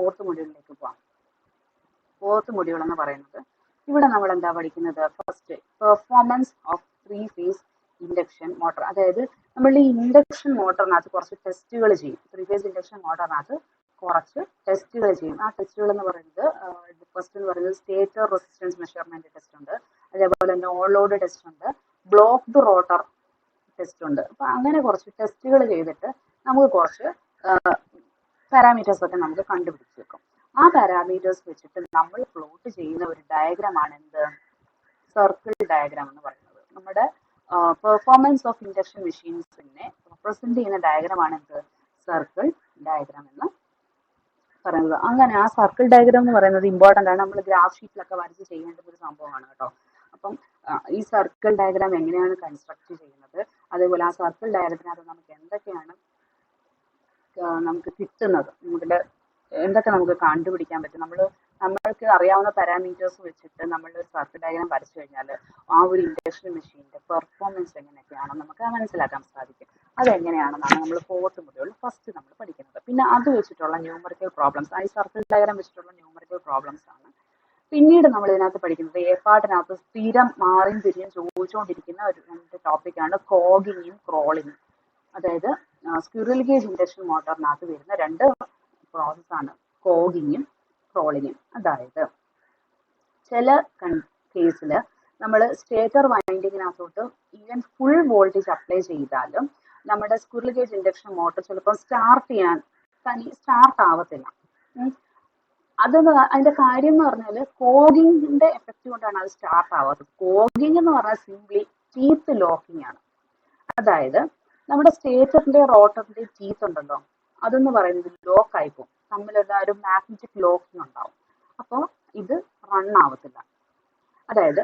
Fourth മൊഡ്യൂളിലേക്ക് പോകാം. Fourth module എന്ന് പറയുന്നത് ഇവിടെ നമ്മൾ എന്താ പഠിക്കുന്നത്? First performance of 3-phase induction motor. അതായത് നമ്മൾ ഈ ഇൻഡക്ഷൻ മോട്ടറിനകത്ത് കുറച്ച് ടെസ്റ്റുകൾ ചെയ്യും. 3-phase ഇൻഡക്ഷൻ മോട്ടറിനകത്ത് കുറച്ച് ടെസ്റ്റുകൾ ചെയ്യും. ആ ടെസ്റ്റുകൾ എന്ന് പറയുന്നത് ഫസ്റ്റ് എന്ന് പറയുന്നത് സ്റ്റേറ്റർ റെസിസ്റ്റൻസ് മെഷർമെന്റ് ടെസ്റ്റ് ഉണ്ട്, അതേപോലെ നോ ലോഡ് ടെസ്റ്റ് ഉണ്ട്, ബ്ലോക്ക്ഡ് റോട്ടർ ടെസ്റ്റ് ഉണ്ട്. അപ്പൊ അങ്ങനെ കുറച്ച് ടെസ്റ്റുകൾ ചെയ്തിട്ട് നമുക്ക് കുറച്ച് പാരാമീറ്റേഴ്സ് ഒക്കെ നമുക്ക് കണ്ടുപിടിച്ച് വെക്കും. ആ പാരാമീറ്റേഴ്സ് വെച്ചിട്ട് നമ്മൾ പ്ലോട്ട് ചെയ്യുന്ന ഒരു ഡയഗ്രാമാണ് എന്ത്? സർക്കിൾ ഡയഗ്രാം എന്ന് പറയുന്നത്. നമ്മുടെ പെർഫോമൻസ് ഓഫ് ഇൻഡക്ഷൻ മെഷീൻസിനെ റെപ്രസെന്റ് ചെയ്യുന്ന ഡയഗ്രാമാണ് എന്ത്? സർക്കിൾ ഡയഗ്രാം എന്ന് പറയുന്നത്. അങ്ങനെ ആ സർക്കിൾ ഡയഗ്രാം എന്ന് പറയുന്നത് ഇമ്പോർട്ടൻ്റ് ആണ്. നമ്മൾ ഗ്രാഫ് ഷീറ്റിലൊക്കെ വരച്ച് ചെയ്യേണ്ട ഒരു സംഭവമാണ് കേട്ടോ. അപ്പം ഈ സർക്കിൾ ഡയഗ്രാം എങ്ങനെയാണ് കൺസ്ട്രക്ട് ചെയ്യുന്നത്, അതേപോലെ ആ സർക്കിൾ ഡയഗ്രത്തിനകത്ത് നമുക്ക് എന്തൊക്കെയാണ് നമുക്ക് കിട്ടുന്നത്, എന്തൊക്കെ നമുക്ക് കണ്ടുപിടിക്കാൻ പറ്റും, നമ്മൾക്ക് അറിയാവുന്ന പാരാമീറ്റേഴ്സ് വെച്ചിട്ട് നമ്മൾ ഒരു സർക്കിൾ ഡയഗ്രാം വരച്ചു കഴിഞ്ഞാൽ ആ ഒരു ഇൻഡക്ഷൻ മെഷീൻ്റെ പെർഫോമൻസ് എങ്ങനെയൊക്കെയാണെന്ന് നമുക്ക് മനസ്സിലാക്കാൻ സാധിക്കും. അതെങ്ങനെയാണെന്നാണ് നമ്മൾ ഫോർത്ത് മൊഡ്യൂളിൽ ഫസ്റ്റ് നമ്മൾ പഠിക്കുന്നത്. പിന്നെ അത് വെച്ചിട്ടുള്ള ന്യൂമറിക്കൽ പ്രോബ്ലംസ്, ഈ സർക്കിൾ ഡയഗ്രാം വെച്ചിട്ടുള്ള ന്യൂമറിക്കൽ പ്രോബ്ലംസ് ആണ് പിന്നീട് നമ്മൾ ഇതിനകത്ത് പഠിക്കുന്നത്. എ പാർട്ടിനകത്ത് സ്ഥിരം മാറിയും തിരിഞ്ഞും ചോദിച്ചുകൊണ്ടിരിക്കുന്ന ഒരു ടോപ്പിക്കാണ് കോഗിങ്ങും ക്രോളിങ്ങും. അതായത് സ്ക്വിറൽ ഗേജ് ഇൻഡക്ഷൻ മോട്ടറിനകത്ത് വരുന്ന രണ്ട് പ്രോസസ്സാണ് കോഗിങ്ങും ക്രോളിങ്ങും. അതായത് ചില കേസിൽ നമ്മൾ സ്റ്റേറ്റർ വൈൻഡിങ്ങിനകത്തോട്ട് ഈവൻ ഫുൾ വോൾട്ടേജ് അപ്ലൈ ചെയ്താലും നമ്മുടെ സ്ക്വിറൽ ഗേജ് ഇൻഡക്ഷൻ മോട്ടർ ചിലപ്പോൾ സ്റ്റാർട്ട് ആവത്തില്ല. അതിന്റെ കാര്യം എന്ന് പറഞ്ഞാൽ കോഗിങ്ങിന്റെ എഫക്റ്റ് കൊണ്ടാണ് അത് സ്റ്റാർട്ട് ആവാത്തത്. കോഗിങ് എന്ന് പറഞ്ഞാൽ സിംപ്ലി ടീത്ത് ലോക്കിംഗ് ആണ്. അതായത് നമ്മുടെ സ്റ്റേറ്ററിന്റെ റോട്ടറിന്റെ ടീത്ത് ഉണ്ടല്ലോ, അതെന്ന് പറയുന്നത് ലോക്ക് ആയിപ്പോകും, തമ്മിലുള്ള ഒരു മാഗ്നറ്റിക് ലോക്കിംഗ് ഉണ്ടാവും. അപ്പോൾ ഇത് റൺ ആവത്തില്ല. അതായത്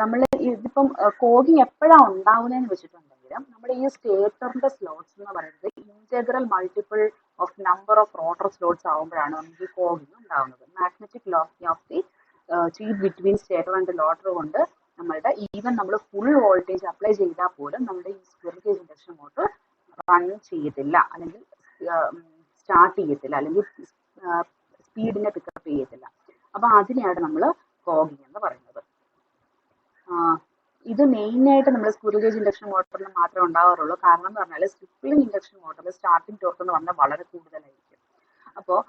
നമ്മൾ ഇതിപ്പം കോഗിങ് എപ്പോഴാണ് ഉണ്ടാവുന്നതെന്ന് വെച്ചിട്ടുണ്ടെങ്കിലും നമ്മുടെ ഈ സ്റ്റേറ്ററിന്റെ സ്ലോട്ട്സ് എന്ന് പറയുന്നത് integral multiple of number of rotor slots ആകുമ്പോഴാണ് നമുക്ക് ഈ കോഗിങ് ഉണ്ടാവുന്നത്. Magnetic locking of the teeth between stator and rotor കൊണ്ട് നമ്മളുടെ ഈവൻ നമ്മൾ ഫുൾ വോൾട്ടേജ് അപ്ലൈ ചെയ്താൽ പോലും നമ്മുടെ ഈ squirrel cage induction motor run ചെയ്യത്തില്ല, അല്ലെങ്കിൽ സ്റ്റാർട്ട് ചെയ്യത്തില്ല, അല്ലെങ്കിൽ സ്പീഡിനെ പിക്കപ്പ് ചെയ്യത്തില്ല. അപ്പൊ അതിനെയാണ് നമ്മൾ കോഗിങ് എന്ന് പറയുന്നത്. ഇത് മെയിനായിട്ട് നമ്മൾ സ്ക്വിറൽ ഗേജ് ഇൻഡക്ഷൻ മോട്ടറിൽ മാത്രമേ ഉണ്ടാവാറുള്ളൂ. കാരണം എന്ന് പറഞ്ഞാൽ സ്ട്രിപ്ലിംഗ് ഇൻഡക്ഷൻ മോട്ടറിൽ സ്റ്റാർട്ടിംഗ് ടോർക്ക് എന്ന് പറഞ്ഞാൽ വളരെ കൂടുതലായിരിക്കും. അപ്പോൾ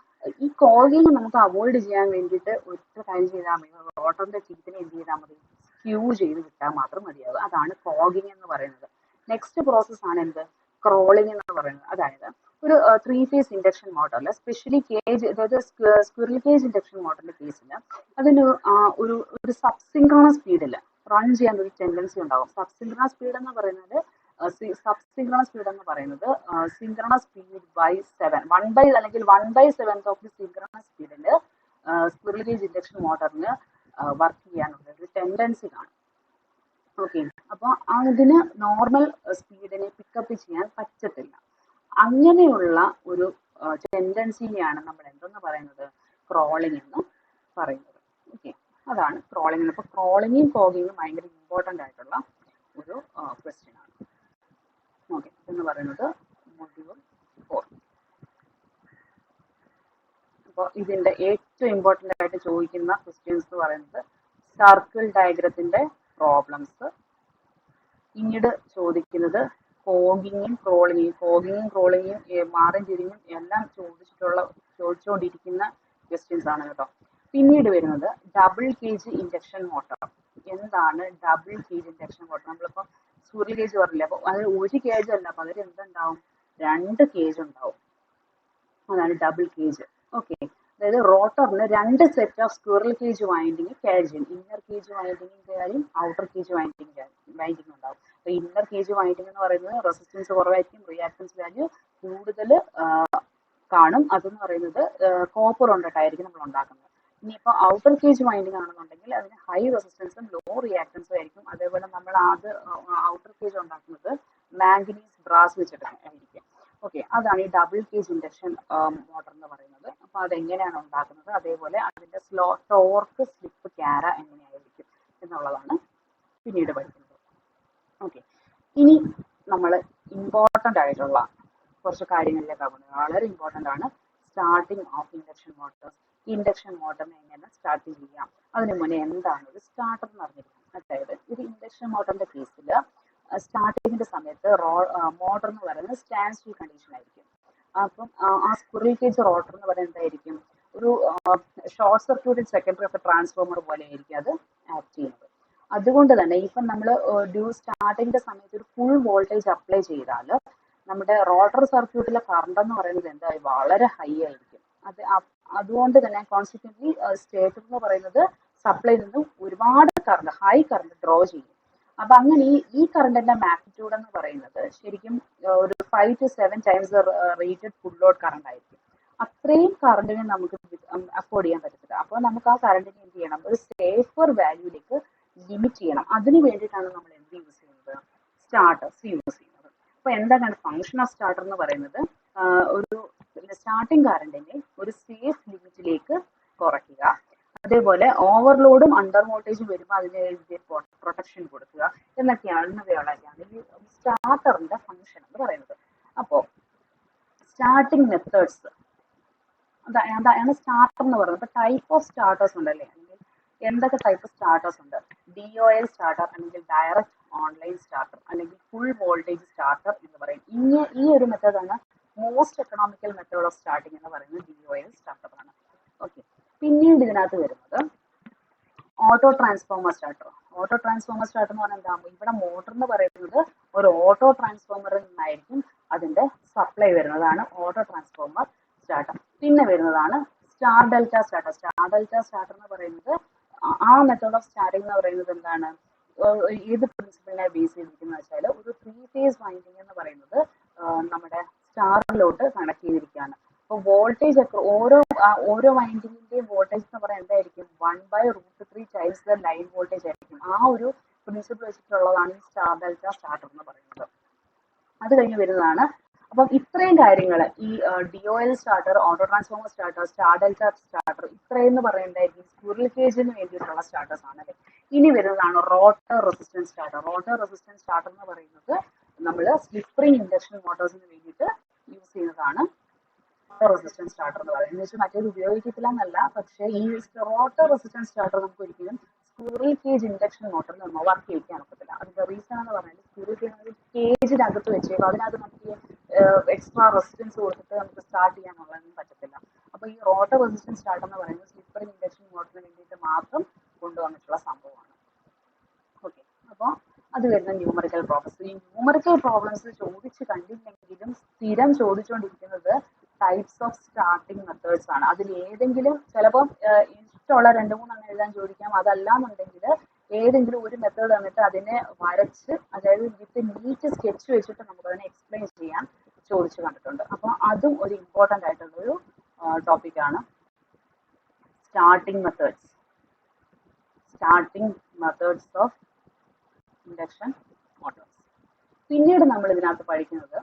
ഈ കോഗിങ് നമുക്ക് അവോയ്ഡ് ചെയ്യാൻ വേണ്ടിയിട്ട് ഒറ്റ കാര്യം ചെയ്താൽ മതി, റോട്ടറിന്റെ ടീത്തിനെ എന്ത് ചെയ്താൽ മതി? സ്ക്യൂ ചെയ്ത് വിട്ടാൽ മാത്രം മതിയാകും. അതാണ് കോഗിങ് എന്ന് പറയുന്നത്. നെക്സ്റ്റ് പ്രോസസ് ആണ് എന്ത്? ക്രോളിംഗ് എന്ന് പറയുന്നത്. അതായത് ഒരു 3-phase ഇൻഡക്ഷൻ മോട്ടറിൽ സ്പെഷ്യലി കേജ്, അതായത് സ്ക്വിറൽ കേജ് ഇൻഡക്ഷൻ മോട്ടറിന്റെ കേസിൽ അതിന് ഒരു സബ്സിൻക്രണസ് സ്പീഡിൽ റൺ ചെയ്യാൻ ഒരു ടെൻഡൻസി ഉണ്ടാകും. സബ്സിൻക്രണസ് സ്പീഡ് എന്ന് പറയുന്നത് സിൻക്രണസ് സ്പീഡ് ബൈ 7 അല്ലെങ്കിൽ 1/7 ഓഫ് ദി സിൻക്രണസ് സ്പീഡിൽ സ്ക്വിറൽ ഗേജ് ഇൻഡക്ഷൻ മോട്ടറിന് വർക്ക് ചെയ്യാനുള്ള ഒരു ടെൻഡൻസി കാണും. ഓക്കെ, അപ്പോൾ അതിന് നോർമൽ സ്പീഡിനെ പിക്കപ്പ് ചെയ്യാൻ പറ്റത്തില്ല. അങ്ങനെയുള്ള ഒരു ടെൻഡൻസിനെയാണ് നമ്മൾ എന്തെന്ന് പറയുന്നത്? ക്രോളിംഗ് എന്ന് പറയുന്നത്. ഓക്കെ, അതാണ് ക്രോളിംഗ്. അപ്പോൾ ക്രോളിങ്ങും കോഗിങ്ങും ഭയങ്കര ഇമ്പോർട്ടൻ്റ് ആയിട്ടുള്ള ഒരു ക്വസ്റ്റ്യൻ ആണ്. ഓക്കെ, എന്ന് പറയുന്നത് മൊഡ്യൂൾ 4. അപ്പോൾ ഇതിന്റെ ഏറ്റവും ഇമ്പോർട്ടൻ്റ് ആയിട്ട് ചോദിക്കുന്ന ക്വസ്റ്റ്യൻസ് എന്ന് പറയുന്നത് സർക്കിൾ ഡയഗ്രത്തിന്റെ പ്രോബ്ലംസ്, പിന്നീട് ചോദിക്കുന്നത് കോഗിങ്ങും ക്രോളിങ്ങും മാറിയും തിരിഞ്ഞും എല്ലാം ചോദിച്ചുകൊണ്ടിരിക്കുന്ന ക്വസ്റ്റ്യൻസ് ആണ് കേട്ടോ. പിന്നീട് വരുന്നത് ഡബിൾ കേജ് ഇൻഡക്ഷൻ മോട്ടർ. എന്താണ് ഡബിൾ കേജ് ഇൻഡക്ഷൻ മോട്ടർ? നമ്മളിപ്പോൾ സ്ക്വിറൽ കേജ് പറഞ്ഞില്ല, അപ്പോൾ അത് ഒരു കേജ് അല്ല, പകരം എന്തുണ്ടാവും? 2 കേജ് ഉണ്ടാവും. അതാണ് ഡബിൾ കേജ്. ഓക്കെ, അതായത് റോട്ടറിന് 2 set of squirrel cage winding carry ചെയ്യും. ഇന്നർ കേജ് വൈൻഡിങ്ങിന്റെ കാര്യം, ഔട്ടർ കേജ് വൈൻഡിങ് ഉണ്ടാവും. അപ്പൊ ഇന്നർ കേജ് വൈൻഡിങ് എന്ന് പറയുന്നത് റെസിസ്റ്റൻസ് കുറവായിരിക്കും, റിയാക്ടൻസ് വാല്യൂ കൂടുതൽ കാണും. അതെന്ന് പറയുന്നത് കോപ്പർ കൊണ്ടിട്ടായിരിക്കും നമ്മൾ ഉണ്ടാക്കുന്നത്. ഇനിയിപ്പോൾ ഔട്ടർ കേജ് വൈൻഡിങ് ആണെന്നുണ്ടെങ്കിൽ അതിന് ഹൈ റെസിസ്റ്റൻസും ലോ റിയാക്ടൻസും ആയിരിക്കും. അതേപോലെ നമ്മൾ ഔട്ടർ കേജ് ഉണ്ടാക്കുന്നത് മാംഗനീസ് ബ്രാസ് വെച്ചിട്ടായിരിക്കും. ഓക്കെ, അതാണ് ഈ ഡബിൾ കേജ് ഇൻഡക്ഷൻ മോട്ടർ എന്ന് പറയുന്നത്. അപ്പോൾ അതെങ്ങനെയാണ് ഉണ്ടാക്കുന്നത്, അതേപോലെ അതിന്റെ ടോർക്ക് സ്ലിപ്പ് ക്യാര എങ്ങനെയായിരിക്കും എന്നുള്ളതാണ് പിന്നീട് പഠിക്കുന്നത്. ഓക്കെ, ഇനി നമ്മൾ ഇമ്പോർട്ടൻ്റ് ആയിട്ടുള്ള കുറച്ച് കാര്യങ്ങളിലേക്കാണ് പോകുന്നത്. വളരെ ഇമ്പോർട്ടൻ്റ് ആണ്. Starting of induction motors. Induction മോട്ടറിനെ എങ്ങനെ സ്റ്റാർട്ട് ചെയ്യാം, അതിന് മുന്നേ എന്താണ് ഒരു സ്റ്റാർട്ടർ എന്ന് പറഞ്ഞിരിക്കുന്നത്. അതായത് ഒരു ഇൻഡക്ഷൻ മോട്ടറിന്റെ കേസിൽ സ്റ്റാർട്ടിങ്ങിന്റെ സമയത്ത് മോട്ടർ എന്ന് പറയുന്നത് സ്റ്റാൻഡ് സ്റ്റിൽ കണ്ടീഷൻ ആയിരിക്കും. അപ്പം ആ സ്ക്വിറൽ കേജ് റോട്ടർ എന്ന് പറയുന്നത് എന്തായിരിക്കും, ഒരു short circuited secondary of transformer പോലെ ആയിരിക്കും അത് ആക്ട് ചെയ്യുന്നത്. അതുകൊണ്ട് തന്നെ ഇപ്പം നമ്മൾ സ്റ്റാർട്ടിങ്ങിന്റെ സമയത്ത് ഒരു ഫുൾ വോൾട്ടേജ് അപ്ലൈ ചെയ്താൽ നമ്മുടെ റോട്ടർ സർക്യൂട്ടിലെ കറണ്ട് എന്ന് പറയുന്നത് എന്തായി വളരെ ഹൈ ആയിരിക്കും. അതുകൊണ്ട് തന്നെ കോൺസിക്വന്റ്ലി സ്റ്റേറ്റർ എന്ന് പറയുന്നത് സപ്ലൈ നിന്നും ഒരുപാട് കറണ്ട്, ഹൈ കറണ്ട് ഡ്രോ ചെയ്യും. അപ്പൊ അങ്ങനെ ഈ കറണ്ടിന്റെ മാഗ്നിറ്റ്യൂഡ് എന്ന് പറയുന്നത് ശരിക്കും ഒരു 5 to 7 times rated full load current ആയിരിക്കും. അത്രയും കറണ്ടിനെ നമുക്ക് അഫോർഡ് ചെയ്യാൻ പറ്റത്തില്ല. അപ്പോൾ നമുക്ക് ആ കറണ്ടിനെ എന്ത് ചെയ്യണം, ഒരു സേഫർ വാല്യൂയിലേക്ക് ലിമിറ്റ് ചെയ്യണം. അതിന് വേണ്ടിയിട്ടാണ് നമ്മൾ എന്ത് യൂസ് ചെയ്യുന്നത്, സ്റ്റാർട്ടേഴ്സ് യൂസ് ചെയ്യുന്നത്. അപ്പൊ എന്താണ് ഫംഗ്ഷൻ ഓഫ് സ്റ്റാർട്ടർ എന്ന് പറയുന്നത്, ഒരു സ്റ്റാർട്ടിംഗ് കറണ്ടിനെ ഒരു സേഫ് ലിമിറ്റിലേക്ക് കുറയ്ക്കുക. അതേപോലെ ഓവർലോഡും അണ്ടർ വോൾട്ടേജും വരുമ്പോൾ അതിന് പ്രൊട്ടക്ഷൻ കൊടുക്കുക എന്നൊക്കെയാണ് ഈ സ്റ്റാർട്ടറിന്റെ ഫംഗ്ഷൻ എന്ന് പറയുന്നത്. അപ്പോൾ സ്റ്റാർട്ടിംഗ് മെത്തേഡ്സ് അതാണ് സ്റ്റാർട്ടർ എന്ന് പറയുന്നത്. ഇപ്പൊ ടൈപ്പ് ഓഫ് സ്റ്റാർട്ടേഴ്സ് ഉണ്ടല്ലേ, അല്ലെങ്കിൽ എന്തൊക്കെ ടൈപ്പ് സ്റ്റാർട്ടേഴ്സ് ഉണ്ട്, DOL സ്റ്റാർട്ടർ, അല്ലെങ്കിൽ ഡയറക്റ്റ് ഓൺലൈൻ സ്റ്റാർട്ടർ, അല്ലെങ്കിൽ ഫുൾ വോൾട്ടേജ് സ്റ്റാർട്ടർ എന്ന് പറയും. ഈ ഒരു മെത്തേഡാണ് most economical method of starting എന്ന് പറയുന്നത് DOL സ്റ്റാർട്ടർ ആണ്. ഓക്കെ, പിന്നീട് ഇതിനകത്ത് വരുന്നത് auto transformer starter. Auto transformer starter എന്ന് പറഞ്ഞാൽ എന്താ, ഇവിടെ മോട്ടർ എന്ന് പറയുന്നത് ഒരു ഓട്ടോ ട്രാൻസ്ഫോമറിൽ നിന്നായിരിക്കും അതിന്റെ സപ്ലൈ വരുന്നതാണ് ഓട്ടോ ട്രാൻസ്ഫോമർ സ്റ്റാർട്ടർ. പിന്നെ വരുന്നതാണ് star delta starter. Star delta starter എന്ന് പറയുന്നത് ആ മെത്തേഡ് ഓഫ് സ്റ്റാർട്ടിംഗ് എന്ന് പറയുന്നത് എന്താണ്, ഏത് പ്രിൻസിപ്പിളിനെ ബേസ് ചെയ്തിരിക്കുന്നത് വെച്ചാൽ ഒരു 3 ഫേസ് വൈൻഡിങ് എന്ന് പറയുന്നത് നമ്മുടെ സ്റ്റാറിലോട്ട് കണക്ട് ചെയ്തിരിക്കുകയാണ്. അപ്പോൾ വോൾട്ടേജ് ഓരോ വൈൻഡിങ്ങിന്റെയും വോൾട്ടേജ് എന്ന് പറയുന്നത് എന്തായിരിക്കും, 1/√3 ടൈംസ് ദ ലൈൻ വോൾട്ടേജ് ആയിരിക്കും. ആ ഒരു പ്രിൻസിപ്പിൾ വെച്ചിട്ടുള്ളതാണ് ഈ സ്റ്റാർ ഡെൽറ്റ സ്റ്റാർട്ടർ എന്ന് പറയുന്നത്. അത് കഴിഞ്ഞ് വരുന്നതാണ്. അപ്പം ഇത്രയും കാര്യങ്ങൾ ഈ DOL starter, auto transformer starter, star delta starter, ഇത്രയും എന്ന് പറയുന്നതായിരിക്കും സ്ക്വിറൽ കേജിന് വേണ്ടിയിട്ടുള്ള സ്റ്റാർട്ടേഴ്സ് ആണല്ലേ. ഇനി വരുന്നതാണ് rotor resistance starter. Rotor resistance starter എന്ന് പറയുന്നത് നമ്മൾ സ്ലിപ്പ് റിംഗ് ഇൻഡക്ഷൻ മോട്ടോഴ്സിന് വേണ്ടിയിട്ട് യൂസ് ചെയ്യുന്നതാണ് റെസിസ്റ്റൻസ് സ്റ്റാർട്ടർ എന്ന് പറയുന്നത്. എന്ന് വെച്ചാൽ മറ്റേത് ഉപയോഗിക്കത്തില്ല എന്നല്ല, പക്ഷേ ഈ റോട്ടർ റെസിസ്റ്റൻസ് സ്റ്റാർട്ടർ നമുക്ക് ഒരിക്കലും സ്ക്വിറൽ കേജ് ഇൻഡക്ഷൻ മോട്ടറിൽ നമ്മൾ വർക്ക് ചെയ്യിക്കാൻ ഒക്കത്തില്ല. അതിന്റെ റീസൺ എന്ന് പറഞ്ഞാൽ സ്ക്വിറൽ കേജിനകത്ത് വെച്ചേക്കും, അതിനകത്ത് നമുക്ക് എക്സ്ട്രാ റെസിസ്റ്റൻസ് കൊടുത്തിട്ട് നമുക്ക് സ്റ്റാർട്ട് ചെയ്യാനുള്ളതൊന്നും പറ്റത്തില്ല. അപ്പൊ ഈ റോട്ടർ റെസിസ്റ്റൻസ് സ്റ്റാർട്ടർ എന്ന് പറയുന്നത് സ്ലിപ്പ് റിംഗ് ഇൻഡക്ഷൻ മോട്ടറിന് വേണ്ടിയിട്ട് മാത്രം കൊണ്ടുവന്നിട്ടുള്ള സംഭവമാണ്. ഓക്കെ, അപ്പോൾ അത് വരുന്ന ന്യൂമറിക്കൽ പ്രോബ്ലംസ്. ഈ ന്യൂമറിക്കൽ പ്രോബ്ലംസ് ചോദിച്ച് കണ്ടില്ലെങ്കിലും സ്ഥിരം ചോദിച്ചുകൊണ്ടിരിക്കുന്നത് ടൈപ്സ് ഓഫ് സ്റ്റാർട്ടിംഗ് മെത്തേഡ്സ് ആണ്. അതിൽ ഏതെങ്കിലും ചിലപ്പോൾ ഇഷ്ടമുള്ള 2-3 എഴുതാൻ ചോദിക്കാം. അതല്ലാന്നുണ്ടെങ്കിൽ ഏതെങ്കിലും ഒരു മെത്തേഡ് തന്നിട്ട് അതിനെ വരച്ച്, അതായത് വിത്ത് നീറ്റ് സ്കെച്ച് വെച്ചിട്ട് നമുക്ക് അതിനെ എക്സ്പ്ലെയിൻ ചെയ്യാൻ ചോദിച്ചു കണ്ടിട്ടുണ്ട്. അപ്പോൾ അതും ഒരു ഇമ്പോർട്ടൻ്റ് ആയിട്ടുള്ളൊരു ടോപ്പിക്കാണ്. Starting methods of induction Motors. പിന്നീട് നമ്മൾ ഇതിനകത്ത് പഠിക്കുന്നത്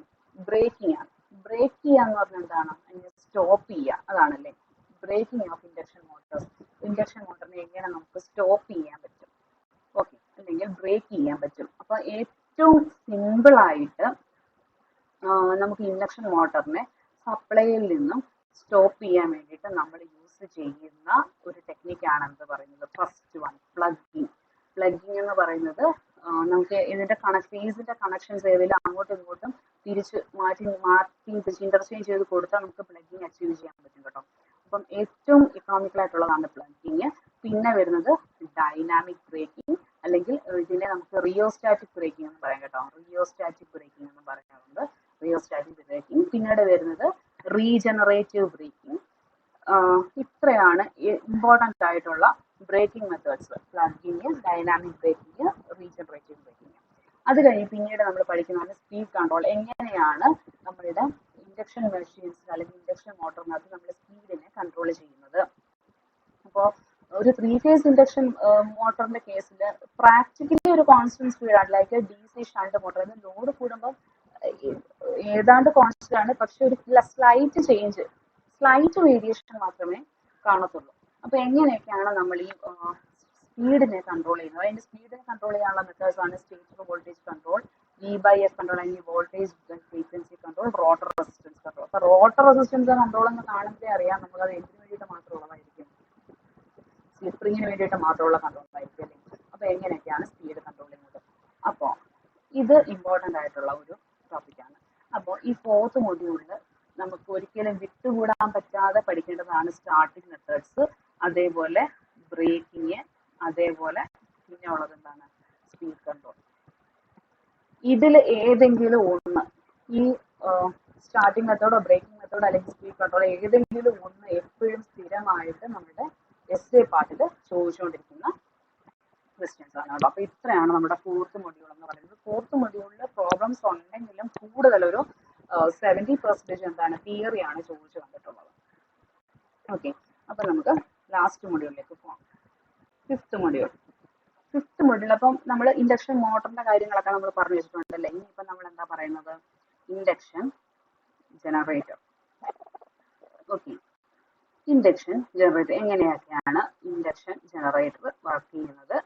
ബ്രേക്കിംഗ് ആണ്. ബ്രേക്ക് ചെയ്യുക എന്ന് പറഞ്ഞാൽ എന്താണ്, അതിനെ സ്റ്റോപ്പ് ചെയ്യുക, അതാണല്ലേ braking of induction motors. Induction മോട്ടറിനെ എങ്ങനെ നമുക്ക് സ്റ്റോപ്പ് ചെയ്യാൻ പറ്റും, ഓക്കെ, അല്ലെങ്കിൽ ബ്രേക്ക് ചെയ്യാൻ പറ്റും. അപ്പൊ ഏറ്റവും സിമ്പിൾ ആയിട്ട് നമുക്ക് ഇൻഡക്ഷൻ മോട്ടറിനെ സപ്ലൈയിൽ നിന്നും സ്റ്റോപ്പ് ചെയ്യാൻ വേണ്ടിയിട്ട് നമ്മൾ യൂസ് ചെയ്യുന്ന ഒരു ടെക്നിക്കാണ് എന്ത് പറയുന്നത്, ഫസ്റ്റ് വൺ പ്ലഗിങ്. പ്ലഗിങ് എന്ന് പറയുന്നത് നമുക്ക് ഇതിന്റെ ഫേസിന്റെ കണക്ഷൻസ് ഏതെങ്കിലും അങ്ങോട്ടും ഇങ്ങോട്ടും മാറ്റി ഇന്റർചേഞ്ച് ചെയ്ത് കൊടുത്താൽ നമുക്ക് പ്ലഗിങ് അച്ചീവ് ചെയ്യാൻ പറ്റും കേട്ടോ. അപ്പം ഏറ്റവും ഇക്കണോമിക്കൽ ആയിട്ടുള്ളതാണ് പ്ലഗിങ്. പിന്നെ വരുന്നത് ഡൈനാമിക് ബ്രേക്കിംഗ്, അല്ലെങ്കിൽ ഇതിനെ നമുക്ക് റിയോസ്റ്റാറ്റിക് ബ്രേക്കിംഗ് എന്ന് പറയാം കേട്ടോ. റിയോസ്റ്റാറ്റിക് ബ്രേക്കിംഗ് എന്ന് പറയാറുണ്ട്, റിയോസ്റ്റാറ്റിക് ബ്രേക്കിംഗ്. പിന്നീട് വരുന്നത് റീജനറേറ്റീവ് ബ്രേക്കിംഗ്. ഇത്രയാണ് ഇമ്പോർട്ടൻ്റ് ആയിട്ടുള്ള braking methods: plugging, dynamic braking, regenerative braking. അത് കഴിഞ്ഞ് പിന്നീട് നമ്മൾ പഠിക്കുന്നതാണ് സ്പീഡ് കൺട്രോൾ. എങ്ങനെയാണ് നമ്മളുടെ ഇൻഡക്ഷൻ മെഷീൻസ് അല്ലെങ്കിൽ ഇൻഡക്ഷൻ മോട്ടറിനകത്ത് നമ്മൾ സ്പീഡിനെ കൺട്രോൾ ചെയ്യുന്നത്. അപ്പോൾ ഒരു 3 ഫേസ് ഇൻഡക്ഷൻ മോട്ടറിന്റെ കേസിൽ പ്രാക്ടിക്കലി ഒരു കോൺസ്റ്റന്റ് സ്പീഡാണ്. Like DC shunt motor, load കൂടുമ്പോൾ ഏതാണ്ട് കോൺസ്റ്റന്റ് ആണ്, പക്ഷെ ഒരു സ്ലൈറ്റ് വേരിയേഷൻ മാത്രമേ കാണത്തുള്ളൂ. അപ്പൊ എങ്ങനെയൊക്കെയാണ് നമ്മൾ ഈ സ്പീഡിനെ കൺട്രോൾ ചെയ്യുന്നത്. അതിന്റെ സ്പീഡിനെ കൺട്രോൾ ചെയ്യാനുള്ള മെത്തേഡ്സ് ആണ് stator voltage control, V/F control അല്ലെങ്കിൽ voltage frequency control, rotor resistance control. അപ്പൊ റോട്ടർ റെസിസ്റ്റൻസ് കൺട്രോൾ എന്ന് കാണുമ്പോഴേ അറിയാം നമുക്കത് എന്തിനു വേണ്ടിയിട്ട് മാത്രമുള്ളതായിരിക്കും, സ്ലിപ്പ് റിങ്ങിന് വേണ്ടിയിട്ട് മാത്രമുള്ള കൺട്രോൾ ആയിരിക്കും അല്ലേ. അപ്പൊ എങ്ങനെയൊക്കെയാണ് സ്പീഡ് കൺട്രോൾ ചെയ്യുന്നത്. അപ്പോൾ ഇത് ഇമ്പോർട്ടൻ്റ് ആയിട്ടുള്ള ഒരു ടോപ്പിക്കാണ്. അപ്പോൾ ഈ 4th മൊഡ്യൂളിൽ നമുക്ക് ഒരിക്കലും വിട്ടുകൂടാൻ പറ്റാതെ പഠിക്കേണ്ടതാണ് സ്റ്റാർട്ടിങ് മെത്തേഡ്സ്, അതേപോലെ ബ്രേക്കിങ്, അതേപോലെ പിന്നെ ഉള്ളത് എന്താണ് സ്പീഡ് കൺട്രോൾ. ഇതിൽ ഏതെങ്കിലും ഒന്ന്, ഈ സ്റ്റാർട്ടിങ് മെത്തേഡോ ബ്രേക്കിംഗ് മെത്തേഡോ അല്ലെങ്കിൽ സ്പീഡ് കൺട്രോൾ ഏതെങ്കിലും ഒന്ന് എപ്പോഴും സ്ഥിരമായിട്ട് നമ്മുടെ എസ്എ പാർട്ടിൽ ചോദിച്ചുകൊണ്ടിരിക്കുന്ന ക്വസ്റ്റ്യൻസ് ആണ് കേട്ടോ. അപ്പൊ ഇത്രയാണ് നമ്മുടെ 4th മൊഡ്യൂൾ എന്ന് പറയുന്നത്. 4th മൊഡ്യൂളിൽ പ്രോബ്ലംസ് ഉണ്ടെങ്കിലും കൂടുതലൊരു 70% എന്താണ് തിയറിയാണ് ചോദിച്ചു കണ്ടിട്ടുള്ളത്. ഓക്കെ, അപ്പൊ നമുക്ക് ലാസ്റ്റ് മൊഡ്യൂളിലേക്ക് പോകാം. 5th module. 5th മൊഡ്യൂൾ അപ്പം നമ്മൾ ഇൻഡക്ഷൻ മോട്ടറിന്റെ കാര്യങ്ങളൊക്കെ നമ്മൾ പറഞ്ഞു വെച്ചിട്ടുണ്ടല്ലേ. ഇനിയിപ്പം നമ്മൾ എന്താ പറയുന്നത്, induction generator. Okay, induction generator എങ്ങനെയൊക്കെയാണ് ഇൻഡക്ഷൻ ജനറേറ്റർ വർക്ക് ചെയ്യുന്നത്,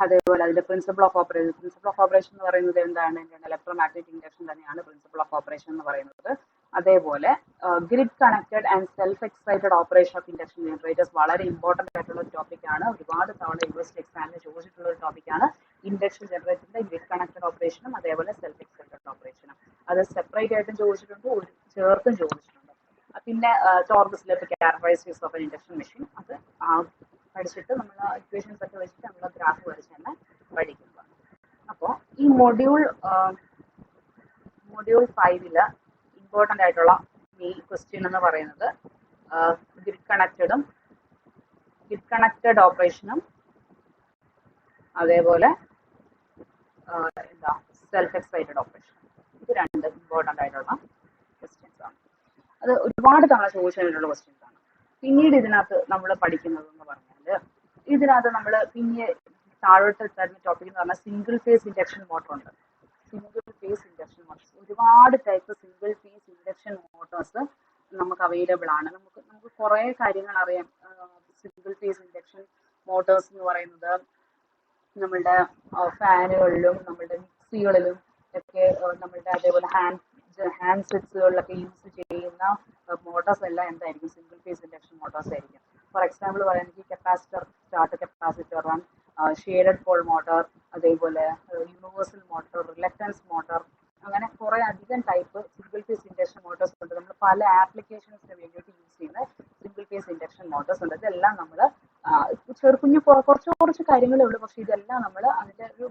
അതേപോലെ അതിന്റെ principle of operation. Principle of operation എന്ന് പറയുന്നത് എന്താണ്, ഇലക്ട്രോമാഗ്നറ്റിക് ഇൻഡക്ഷൻ തന്നെയാണ് പ്രിൻസിപ്പിൾ ഓഫ് ഓപ്പറേഷൻ എന്ന് പറയുന്നത്. അതേപോലെ grid connected and self excited operation of induction generators വളരെ ഇമ്പോർട്ടൻ്റ് ആയിട്ടുള്ള ഒരു ടോപ്പിക്കാണ്. ഒരുപാട് തവണ യൂണിവേഴ്സിറ്റി എക്സാമിന് ചോദിച്ചിട്ടുള്ള ഒരു ടോപ്പിക്കാണ് ഇൻഡക്ഷൻ ജനറേറ്ററിന്റെ ഗ്രിഡ് കണക്റ്റഡ് ഓപ്പറേഷനും അതേപോലെ സെൽഫ് എക്സൈറ്റഡ് ഓപ്പറേഷനും. അത് സെപ്പറേറ്റ് ആയിട്ടും ചോദിച്ചിട്ടുണ്ട്, ചേർത്തും ചോദിച്ചിട്ടുണ്ട്. പിന്നെ torque slip characteristics of induction machine, അത് പഠിച്ചിട്ട് നമ്മൾ ഇക്വേഷൻസ് ഒക്കെ വെച്ചിട്ട് നമ്മൾ ഗ്രാഫ് വരച്ച് തന്നെ പഠിക്കുന്നതാണ്. അപ്പോൾ ഈ മൊഡ്യൂൾ 5 ഇമ്പോർട്ടൻ്റ് ആയിട്ടുള്ള മെയിൻ ക്വസ്റ്റ്യൻ എന്ന് പറയുന്നത് ഗ്രിഡ് കണക്റ്റഡ് ഓപ്പറേഷനും അതേപോലെ എന്താ സെൽഫ് എക്സൈറ്റഡ് ഓപ്പറേഷൻ. ഇത് രണ്ട് ഇമ്പോർട്ടൻ്റ് ആയിട്ടുള്ള ക്വസ്റ്റ്യൻസ് ആണ്. അത് ഒരുപാട് തവണ ചോദിച്ചിട്ടുള്ള ക്വസ്റ്റ്യൻസ് ആണ്. പിന്നീട് ഇതിനകത്ത് നമ്മൾ പഠിക്കുന്നത് എന്ന് പറഞ്ഞാൽ, ഇതിനകത്ത് നമ്മൾ പിന്നെ താഴോട്ട് തരുന്ന ടോപ്പിക് എന്ന് പറഞ്ഞാൽ സിംഗിൾ ഫേസ് ഇൻഡക്ഷൻ മോട്ടർ ഉണ്ട്. സിംഗിൾ ഫേസ് ഇൻഡക്ഷൻ മോട്ടോർസ്, ഒരുപാട് type single phase induction Motors നമുക്ക് അവൈലബിൾ ആണ്. നമുക്ക് കുറേ കാര്യങ്ങൾ അറിയാം. സിംഗിൾ ഫേസ് ഇൻഡക്ഷൻ മോട്ടോഴ്സ് എന്ന് പറയുന്നത് നമ്മളുടെ ഫാനുകളിലും നമ്മളുടെ മിക്സികളിലും ഒക്കെ നമ്മളുടെ അതേപോലെ ഹാൻഡ് സെറ്റ്സുകളിലൊക്കെ യൂസ് ചെയ്യുന്ന മോട്ടോഴ്സ് എല്ലാം എന്തായിരിക്കും, സിംഗിൾ ഫേസ് ഇൻഡക്ഷൻ മോട്ടോഴ്സ് ആയിരിക്കും. ഫോർ എക്സാമ്പിൾ പറയുകയാണെങ്കിൽ capacitor start, capacitor run, shaded pole motor, അതേപോലെ യൂണിവേഴ്സൽ മോട്ടോർ, റിലക്റ്റൻസ് മോട്ടോർ, അങ്ങനെ കുറേ അധികം type single phase induction motors ഉണ്ട്. നമ്മൾ പല ആപ്ലിക്കേഷൻസിന് വേണ്ടിയിട്ട് യൂസ് ചെയ്യുന്ന സിംഗിൾ ഫേസ് ഇൻഡക്ഷൻ മോട്ടോഴ്സ് ഉണ്ട്. ഇതെല്ലാം നമ്മൾ കുഞ്ഞു കുറച്ച് കാര്യങ്ങളേ ഉള്ളൂ, പക്ഷെ ഇതെല്ലാം നമ്മൾ അതിന്റെ ഒരു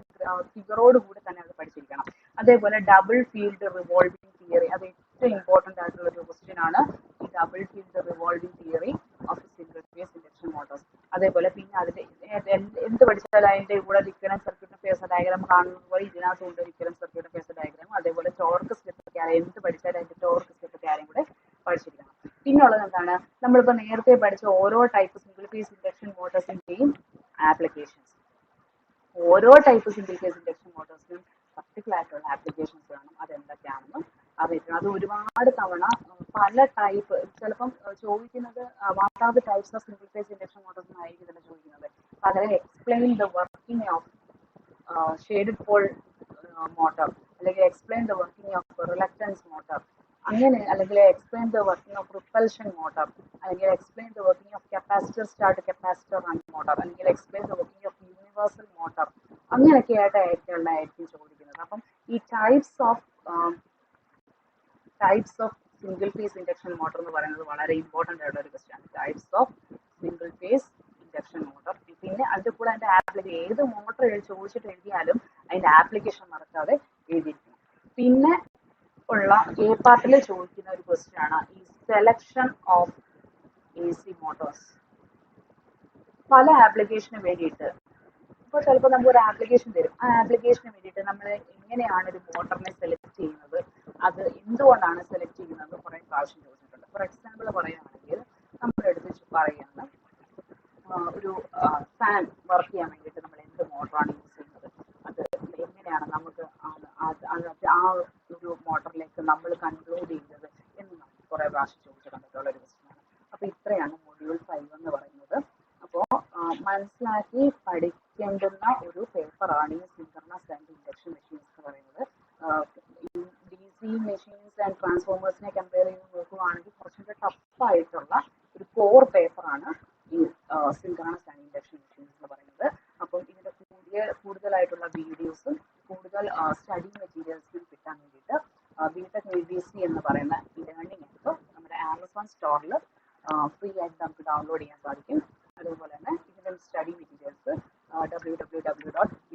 ഫിഗറോട് കൂടി തന്നെ അത് പഠിച്ചിരിക്കണം. അതേപോലെ ഡബിൾ ഫീൽഡ് റിവോൾവിംഗ് തിയറി, അത് ഏറ്റവും ഇമ്പോർട്ടൻ്റ് ആയിട്ടുള്ള ഒരു ക്വസ്റ്റ്യൻ ആണ്. ഈ double field revolving theory of single phase induction Motors. അതേപോലെ പിന്നെ അതിന്റെ എന്ത് പഠിച്ചാലും അതിന്റെ കൂടെ ഇക്വലന്റ് സർക്യൂട്ട് ഫേസർ ഡയഗ്രാം കാണുന്നത് പോലെ ഇതിനകത്തുണ്ട് ഇക്വലന്റ് സർക്യൂട്ട് ഫേസർ ഡയഗ്രാം. അതേപോലെ ടോർക്ക് സ്ലിപ്പ് ക്യാരയും, എന്ത് പഠിച്ചാലും അതിന്റെ ടോർക്ക് സ്ലിപ്പ് ക്യാരയും കൂടെ പഠിച്ചിരിക്കണം. പിന്നുള്ളത് എന്താണ്, നമ്മളിപ്പോൾ നേരത്തെ പഠിച്ച ഓരോ ടൈപ്പ് സിംഗിൾ ഫേസ് ഇൻഡക്ഷൻ മോട്ടോഴ്സിന്റെയും ആപ്ലിക്കേഷൻസ്, ഓരോ ടൈപ്പ് സിംഗിൾ ഫേസ് ഇൻഡക്ഷൻ മോട്ടോഴ്സിനും പർട്ടിക്കുലർ ആയിട്ടുള്ള ആപ്ലിക്കേഷൻസ് വേണം. അതെന്തൊക്കെയാണെന്നും അറിയിക്കണം. അത് ഒരുപാട് തവണ പല ടൈപ്പ്, ചിലപ്പം ചോദിക്കുന്നത് what are the types of single phase induction motors എന്നായിരിക്കും തന്നെ ചോദിക്കുന്നത്. പകരം explain the working of shaded pole motor, അല്ലെങ്കിൽ explain the working of reluctance motor, അങ്ങനെ, അല്ലെങ്കിൽ explain the working of repulsion motor, അല്ലെങ്കിൽ explain the working of capacitor start, capacitor run motor, അല്ലെങ്കിൽ explain the working of universal motor, അങ്ങനെയൊക്കെ ആയിരിക്കും ചോദിക്കുന്നത്. അപ്പം ഈ types of single phase induction motor എന്ന് പറയുന്നത് വളരെ ഇമ്പോർട്ടൻ്റ് ആയിട്ടുള്ള ഒരു ക്വസ്റ്റ്യൻ ആണ്. Types of single phase induction motor. പിന്നെ അതിൻ്റെ കൂടെ അതിൻ്റെ ആപ്ലിക്കേഷൻ, ഏത് മോട്ടർ ചോദിച്ചിട്ട് എഴുതിയാലും അതിൻ്റെ ആപ്ലിക്കേഷൻ മറക്കാതെ എഴുതിയിരിക്കണം. പിന്നെ ഉള്ള എ പാർട്ടിൽ ചോദിക്കുന്ന ഒരു ക്വസ്റ്റ്യൻ ആണ് ഈ സെലക്ഷൻ ഓഫ് AC മോട്ടോഴ്സ്. പല ആപ്ലിക്കേഷന് വേണ്ടിയിട്ട് ഇപ്പോൾ ചിലപ്പോൾ നമുക്ക് ഒരു ആപ്ലിക്കേഷൻ തരും. ആ ആപ്ലിക്കേഷന് വേണ്ടിയിട്ട് നമ്മൾ എങ്ങനെയാണ് ഒരു മോട്ടറിനെ സെലക്ട് ചെയ്യുന്നത്, അത് എന്തുകൊണ്ടാണ് സെലക്ട് ചെയ്യുന്നത് കുറേ പ്രാവശ്യം ചോദിച്ചിട്ടുണ്ട്. ഫോർ എക്സാമ്പിൾ പറയുകയാണെങ്കിൽ നമ്മളെടുത്ത് പറയുകയാണ്, ഒരു ഫാൻ വർക്ക് ചെയ്യാൻ വേണ്ടിയിട്ട് നമ്മൾ എന്ത് മോട്ടറാണ് യൂസ് ചെയ്യുന്നത്, അത് എങ്ങനെയാണ് നമുക്ക് ആ ഒരു മോട്ടറിലേക്ക് നമ്മൾ കൺക്ലൂഡ് ചെയ്യുന്നത് എന്ന് നമുക്ക് കുറേ പ്രാവശ്യം ചോദിച്ചു കണ്ടിട്ടുള്ള ഒരു ക്വസ്റ്റ്യനാണ്. അപ്പോൾ ഇത്രയാണ് മൊഡ്യൂൾ 5 എന്ന് പറയുന്നത്. അപ്പോൾ മനസ്സിലാക്കി പഠിക്കേണ്ടുന്ന ഒരു പേപ്പറാണ് ഈ സിൻക്രണസ് ആൻഡ് ഇൻഡക്ഷൻ മെഷീൻസ് എന്ന് പറയുന്നത്. DC മെഷീൻസ് ആൻഡ് ട്രാൻസ്ഫോമേഴ്സിനെ കമ്പയർ ചെയ്ത് നോക്കുകയാണെങ്കിൽ കുറച്ചുകൂടെ ടഫായിട്ടുള്ള ഒരു കോർ പേപ്പറാണ് ഈ സിൻക്രണസ് ആൻഡ് ഇൻഡക്ഷൻ മെഷീൻസ് എന്ന് പറയുന്നത്. അപ്പം ഇതിന്റെ കൂടുതലായിട്ടുള്ള വീഡിയോസും കൂടുതൽ സ്റ്റഡി മെറ്റീരിയൽസും കിട്ടാൻ വേണ്ടിയിട്ട് ബിടെക് UGC എന്ന് പറയുന്ന ലേണിംഗ് ആപ്പ് നമ്മുടെ ആമസോൺ സ്റ്റോറിൽ ഫ്രീ ആയിട്ട് നമുക്ക് ഡൗൺലോഡ് ചെയ്യാൻ സാധിക്കും. അതുപോലെ തന്നെ ഇതിന്റെ സ്റ്റഡി മെറ്റീരിയൽസ് www.btechugc.in